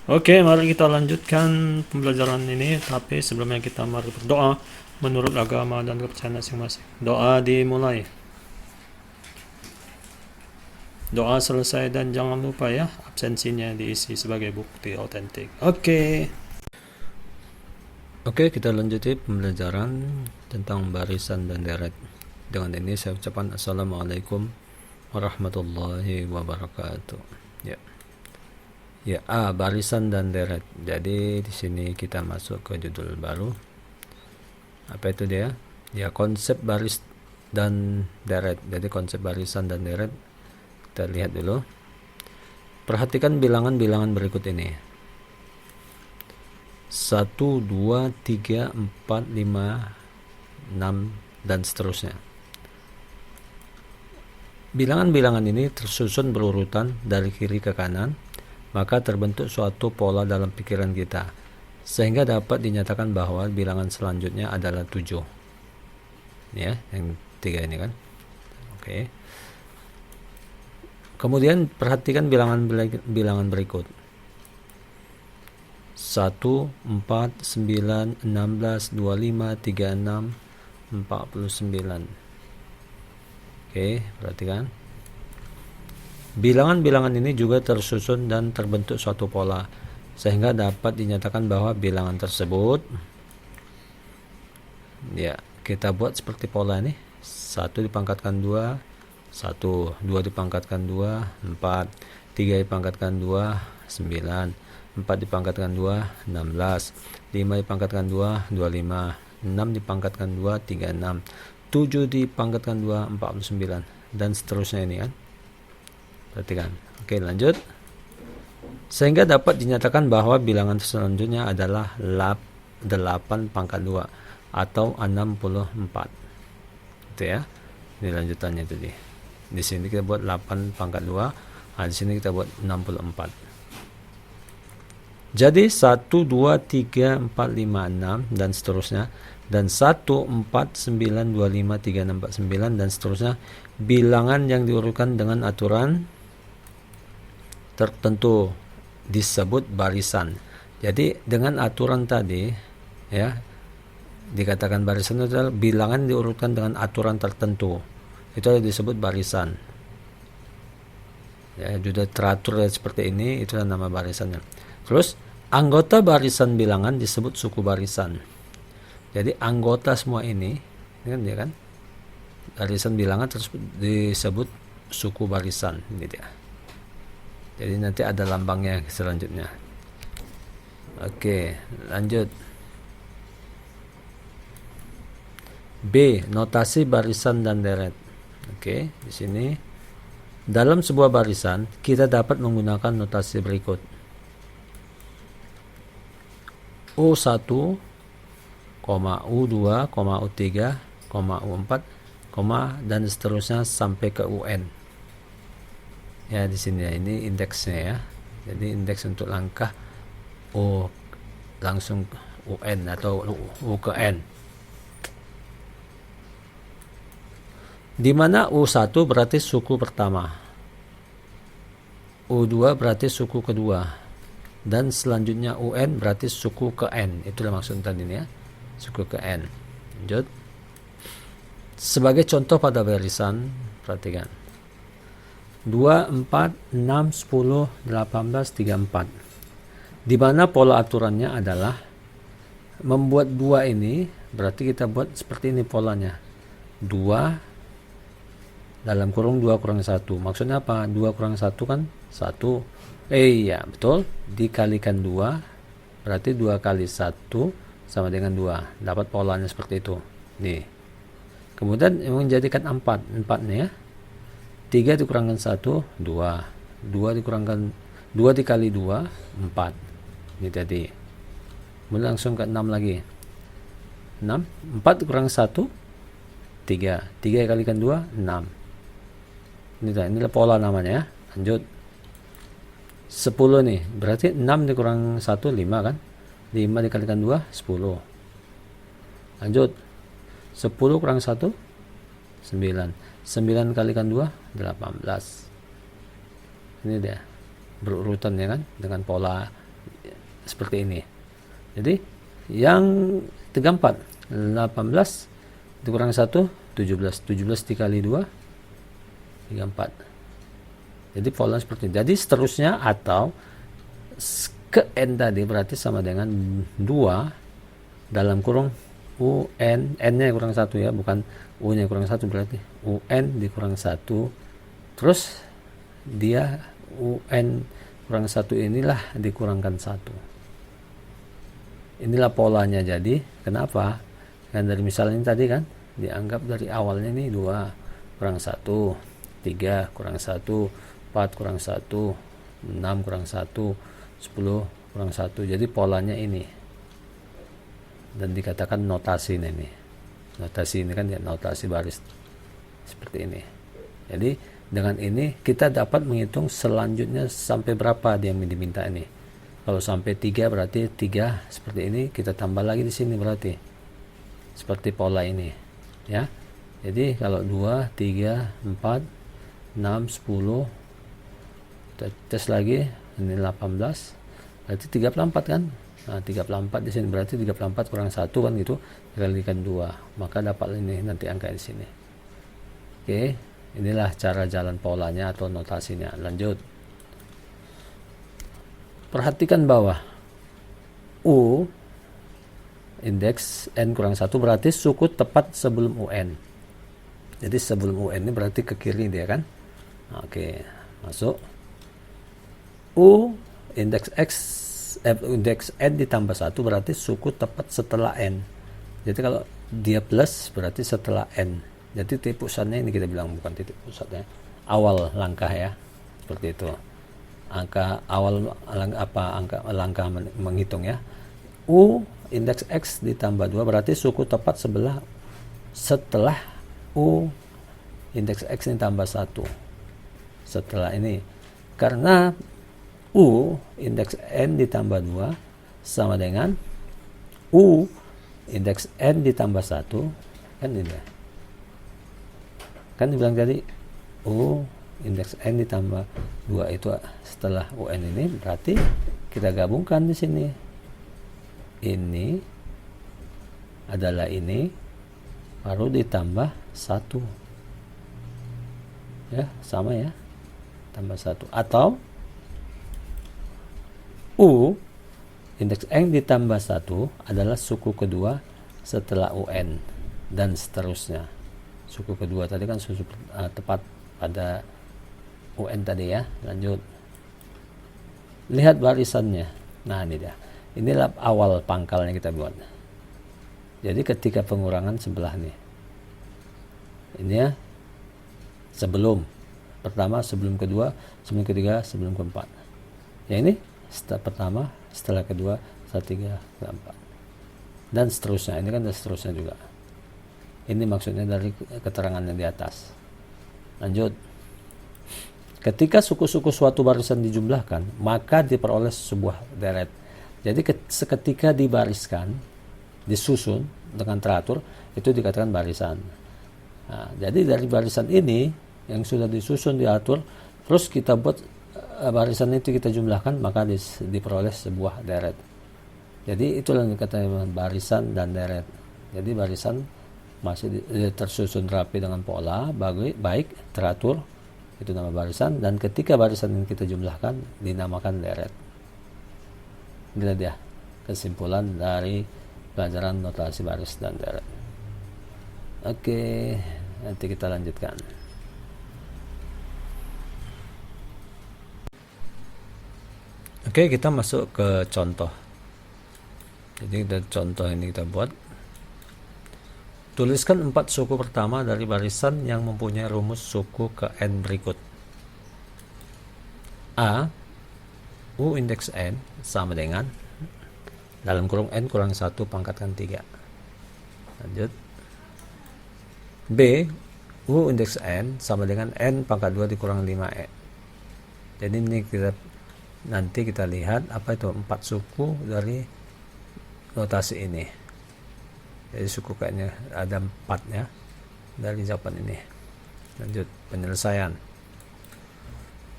Oke, mari kita lanjutkan pembelajaran ini. Tapi sebelumnya kita mari berdoa menurut agama dan kepercayaan masing-masing. Doa dimulai. Doa selesai dan jangan lupa ya, absensinya diisi sebagai bukti otentik. Oke, kita lanjuti pembelajaran tentang barisan dan deret. Dengan ini saya ucapkan Assalamualaikum warahmatullahi wabarakatuh. Ya. Ya, barisan dan deret. Jadi di sini kita masuk ke judul baru. Apa itu dia? Ya, konsep baris dan deret. Jadi konsep barisan dan deret kita lihat dulu. Perhatikan bilangan-bilangan berikut ini. 1, 2, 3, 4, 5, 6 dan seterusnya. Bilangan-bilangan ini tersusun berurutan dari kiri ke kanan, maka terbentuk suatu pola dalam pikiran kita, sehingga dapat dinyatakan bahwa bilangan selanjutnya adalah 7. Ya, yang 3 ini kan. Oke. Kemudian perhatikan bilangan berikut. 1, 4, 9, 16, 25, 36, 49. Oke, perhatikan. Bilangan-bilangan ini juga tersusun dan terbentuk suatu pola, sehingga dapat dinyatakan bahwa bilangan tersebut, ya, kita buat seperti pola ini. 1 dipangkatkan 2, 1, 2 dipangkatkan 2, 4, 3 dipangkatkan 2, 9, 4 dipangkatkan 2, 16, 5 dipangkatkan 2, 25, 6 dipangkatkan 2, 36, 7 dipangkatkan 2, 49, dan seterusnya ini kan. Perhatikan. Oke, lanjut. Sehingga dapat dinyatakan bahwa bilangan selanjutnya adalah 8 pangkat 2 atau 64. Itu ya. Ini lanjutannya tadi. Di sini kita buat 8 pangkat 2, di sini kita buat 64. Jadi 1, 2, 3, 4, 5, 6 dan seterusnya, dan 1, 4, 9, 2, 5, 3, 6, 4, 9 dan seterusnya, bilangan yang diurutkan dengan aturan tertentu disebut barisan. Jadi dengan aturan tadi, ya, dikatakan barisan itu adalah bilangan diurutkan dengan aturan tertentu. Itu disebut barisan. Ya, sudah teratur seperti ini, itulah nama barisannya. Terus anggota barisan bilangan disebut suku barisan. Jadi anggota semua ini kan dia kan, barisan bilangan terus disebut suku barisan, gitu ya. Jadi nanti ada lambangnya selanjutnya. Oke, lanjut. B. Notasi barisan dan deret. Oke, di sini dalam sebuah barisan kita dapat menggunakan notasi berikut. U1, U2, U3, U4, dan seterusnya sampai ke UN. Ya, di sini ya, ini indeksnya ya. Jadi indeks untuk langkah U langsung UN atau U ke N. Di mana U1 berarti suku pertama, U2 berarti suku kedua, dan selanjutnya UN berarti suku ke N. Itulah maksud tadi ini ya, suku ke N. Lanjut. Sebagai contoh pada barisan, perhatikan. 2, 4, 6, 10, 18, 34. Di mana pola aturannya adalah membuat 2 ini, berarti kita buat seperti ini polanya. 2 dalam kurung 2 kurang 1. Maksudnya apa? 2 kurang 1 kan 1. Ya, betul. Dikalikan 2, berarti 2 kali 1 sama dengan 2. Dapat polanya seperti itu. Nih. Kemudian menjadikan 4. 4 nih ya. 3 dikurangkan 1, 2. 2 dikurangkan 2 dikali 2, 4. Ini tadi. Kemudian langsung ke 6 lagi. 6. 4 dikurang 1, 3. 3 dikalikan 2, 6. Inilah pola namanya ya. Lanjut. 10 nih. Berarti 6 dikurang 1, 5 kan? 5 dikalikan 2, 10. Lanjut. 10 kurang 1, 9. 9 kalikan 2, 18. Ini dia berurutan ya kan, dengan pola seperti ini. Jadi yang 34, 18 dikurang 1, 17. 17 dikali 2, 34. Jadi pola seperti ini. Jadi seterusnya, atau ke N tadi berarti sama dengan 2 dalam kurung UN, N-nya kurang 1 ya, bukan U-nya kurang 1, berarti UN dikurang 1, terus dia UN kurang 1 inilah dikurangkan 1. Inilah polanya. Jadi kenapa? Kan dari misal ini tadi kan dianggap dari awalnya ini 2 kurang 1, 3 kurang 1, 4 kurang 1, 6 kurang 1, 10 kurang 1. Jadi polanya ini, dan dikatakan notasi ini. Notasi ini kan ya, notasi baris seperti ini. Jadi dengan ini kita dapat menghitung selanjutnya sampai berapa dia yang diminta ini. Kalau sampai 3 berarti 3 seperti ini, kita tambah lagi di sini berarti seperti pola ini ya. Jadi kalau 2, 3, 4, 6, 10, kita tes lagi, ini 18 berarti 34 kan. Nah, 34 di sini berarti 34 kurang 1 kan gitu, dikalikan 2, maka dapat ini nanti angka di sini. Oke, inilah cara jalan polanya atau notasinya. Lanjut. Perhatikan bawah. U indeks N kurang 1 berarti suku tepat sebelum UN. Jadi sebelum UN ini berarti ke kiri dia kan. Oke, masuk. U indeks X indeks N ditambah 1 berarti suku tepat setelah N. Jadi kalau dia plus berarti setelah N. Jadi titik pusatnya ini kita bilang bukan titik pusatnya, awal langkah ya, seperti itu. Angka awal angka langkah menghitung ya. U indeks X ditambah 2 berarti suku tepat setelah U indeks X ditambah 1. Setelah ini, karena U indeks N ditambah 2 sama dengan U indeks N ditambah 1, kan ini kan dibilang tadi U indeks N ditambah 2 itu setelah UN ini, berarti kita gabungkan di sini. Ini adalah ini baru ditambah 1 ya, sama ya, tambah 1. Atau U indeks N ditambah 1 adalah suku kedua setelah UN, dan seterusnya. Suku kedua tadi kan suku tepat pada UN tadi ya. Lanjut, lihat barisannya. Nah ini dia, inilah awal pangkalnya kita buat. Jadi ketika pengurangan sebelah nih, ini ya, sebelum pertama, sebelum kedua, sebelum ketiga, sebelum keempat. Ya ini setelah pertama, setelah kedua, setelah ketiga, keempat, dan seterusnya. Ini kan seterusnya juga. Ini maksudnya dari keterangan yang di atas. Lanjut. Ketika suku-suku suatu barisan dijumlahkan, maka diperoleh sebuah deret. Jadi seketika dibariskan, disusun dengan teratur, itu dikatakan barisan. Nah, jadi dari barisan ini yang sudah disusun, diatur, terus kita buat barisan itu kita jumlahkan, maka diperoleh sebuah deret. Jadi itulah yang dikatakan barisan dan deret. Jadi barisan masih tersusun rapi dengan pola, baik teratur, itu nama barisan, dan ketika barisan yang kita jumlahkan dinamakan deret. Inilah dia kesimpulan dari pelajaran notasi baris dan deret. Oke, nanti kita lanjutkan. Oke, kita masuk ke contoh. Jadi dari contoh ini kita buat. Tuliskan 4 suku pertama dari barisan yang mempunyai rumus suku ke N berikut. A. U indeks N sama dengan dalam kurung N kurang 1 pangkatkan 3. Lanjut. B. U indeks N sama dengan N pangkat 2 dikurang 5E. Jadi ini nanti kita lihat apa itu 4 suku dari notasi ini. Jadi suku kayaknya ada 4 ya dari jawaban ini. Lanjut, penyelesaian.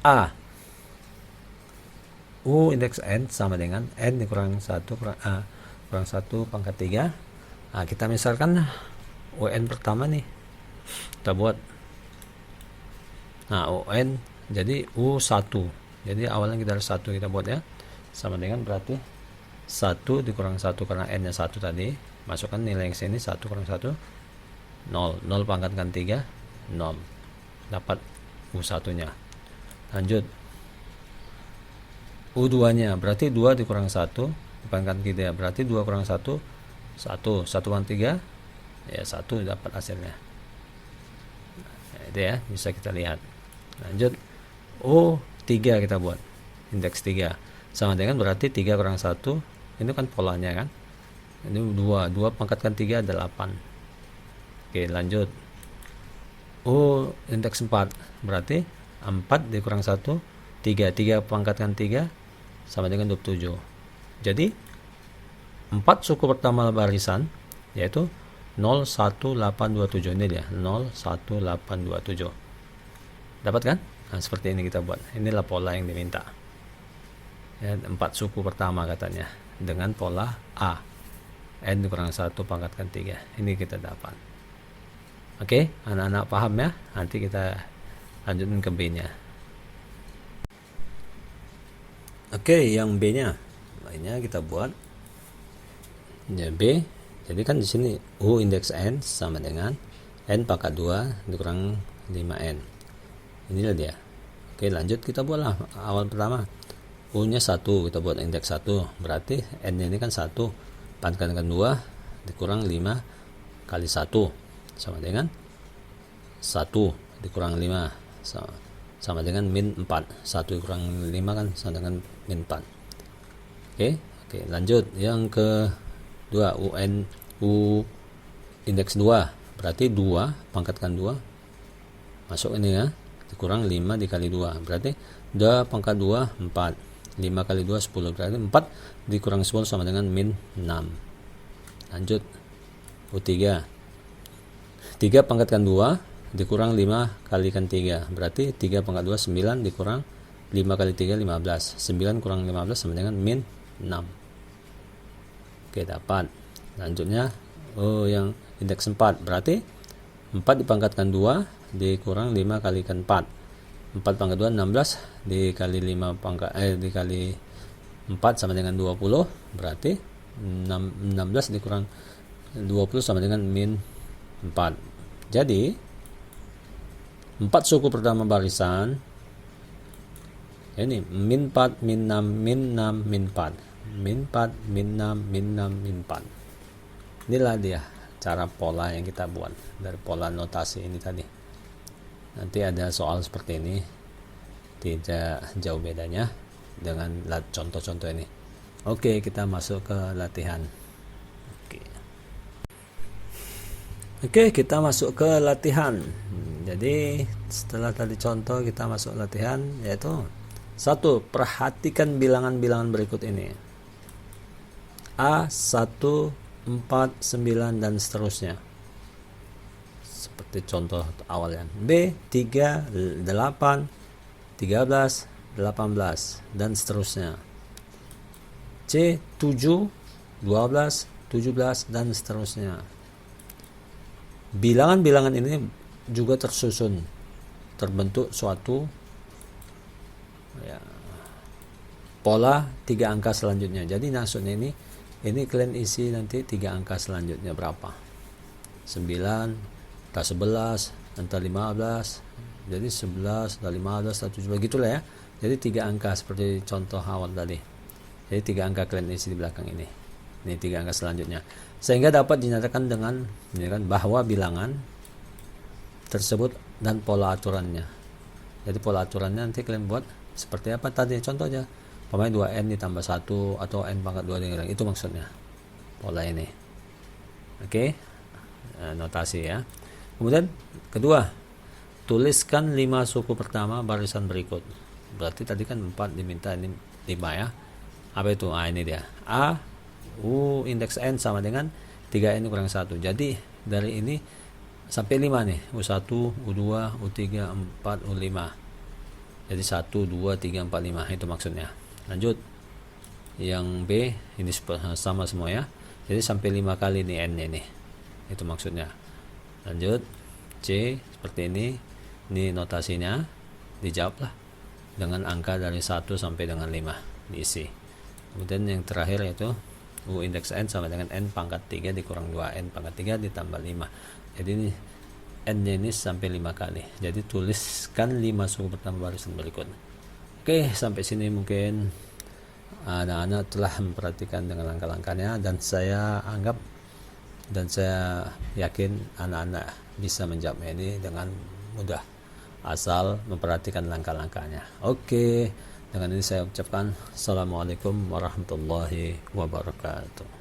A. U indeks N sama dengan N dikurang 1 kurang 1 pangkat 3. Nah, kita misalkan UN pertama nih, kita buat. Nah, UN jadi U1. Jadi awalnya kita harus 1 kita buat ya. Sama dengan berarti 1 dikurang 1 karena N nya 1 tadi. Masukkan nilai yang sini 1 kurang 1 0. 0 pangkatkan 3 0. Dapat U1 nya. Lanjut. U2 nya berarti 2 dikurang 1 dipangkatkan 3 berarti 2 kurang 1 1 kurang 3 ya 1 dapat hasilnya. Nah, itu ya bisa kita lihat. Lanjut O3 kita buat indeks 3 sama dengan berarti 3 kurang 1 ini kan polanya kan, ini 2 pangkatkan 3 8. Oke lanjut O indeks 4 berarti 4 dikurang 1 3 pangkatkan 3 sama dengan 27. Jadi 4 suku pertama barisan yaitu 01827 ini dia 01827. Dapat kan? Nah, seperti ini kita buat. Inilah pola yang diminta. Ya, 4 suku pertama katanya dengan pola A. N dikurang 1 pangkatkan 3. Ini kita dapat. Oke, anak-anak paham ya? Nanti kita lanjutin ke B-nya. Oke, yang B-nya. Lainnya kita buat. Ya, B. Jadi kan di sini U indeks N sama dengan N pangkat 2 dikurang 5N. Inilah dia. Oke, lanjut kita buatlah awal pertama. U-nya 1, kita buat indeks 1. Berarti N-nya ini kan 1 pangkatkan 2 dikurang 5 kali 1 sama dengan 1 dikurang 5 sama dengan min 4. 1 dikurang 5 kan sama dengan min 4. Oke, lanjut yang kedua U indeks 2 berarti 2 pangkatkan 2 masuk ini ya dikurang 5 dikali 2 berarti 2 pangkat 2 4 5 kali 2 10 berarti 4 dikurang 10 sama dengan min 6. Lanjut U3 3 pangkatkan 2 dikurang 5 kalikan 3 berarti 3 pangkat 2 9 dikurang 5 kali 3 15 9 kurang 15 sama dengan min 6. Oke dapat. Lanjutnya yang indeks 4 berarti 4 dipangkatkan 2 dikurang 5 kalikan 4 pangkat 2 16 dikali 5 dikali 4 sama dengan 20 berarti 16 dikurang 20 sama dengan min 4. Jadi 4 suku pertama barisan ini min 4 min 6 min 6 min 4 min 4 min 6 min 6 min 4. Inilah dia cara pola yang kita buat dari pola notasi ini tadi. Nanti ada soal seperti ini, tidak jauh bedanya dengan contoh-contoh ini. Oke, kita masuk ke latihan. Oke, kita masuk ke latihan. Jadi setelah tadi contoh kita masuk latihan, yaitu 1. Perhatikan bilangan-bilangan berikut ini. A 1 4, 9 dan seterusnya seperti contoh awalnya. B 3, 8, 13, 18 dan seterusnya. C 7, 12, 17 dan seterusnya. Bilangan-bilangan ini juga tersusun terbentuk suatu pola 3 angka selanjutnya. Jadi maksudnya ini kalian isi nanti 3 angka selanjutnya berapa? 9, entah 11, entah 15. Jadi 11, entah 15, entah 17 gitulah ya. Jadi 3 angka seperti contoh awal tadi. Jadi 3 angka kalian isi di belakang ini. Ini 3 angka selanjutnya. Sehingga dapat dinyatakan dengan bahwa bilangan tersebut dan pola aturannya. Jadi pola aturannya nanti kalian buat seperti apa tadi contohnya. Pemain 2n ditambah 1 atau n pangkat 2 itu maksudnya pola ini. Oke. Notasi ya. Kemudian kedua, tuliskan 5 suku pertama barisan berikut. Berarti tadi kan 4 diminta, ini 5 ya. Apa itu? Ini dia. A U indeks n sama dengan 3n kurang 1. Jadi dari ini sampai 5 nih. U1, U2, U3, U4, U5. Jadi 1, 2, 3, 4, 5 itu maksudnya. Lanjut, yang B ini sama semua ya, jadi sampai 5 kali nih n ini, itu maksudnya. Lanjut, C seperti ini notasinya, dijawablah dengan angka dari 1 sampai dengan 5 diisi. Kemudian yang terakhir yaitu U indeks n sama dengan n pangkat 3 dikurang 2 n pangkat 3 ditambah 5. Jadi ini n nya ini sampai 5 kali, jadi tuliskan 5 suku pertama barisan berikut. Oke, sampai sini mungkin anak-anak telah memperhatikan dengan langkah-langkahnya, dan saya yakin anak-anak bisa menjawabnya ini dengan mudah asal memperhatikan langkah-langkahnya. Oke, dengan ini saya ucapkan assalamualaikum warahmatullahi wabarakatuh.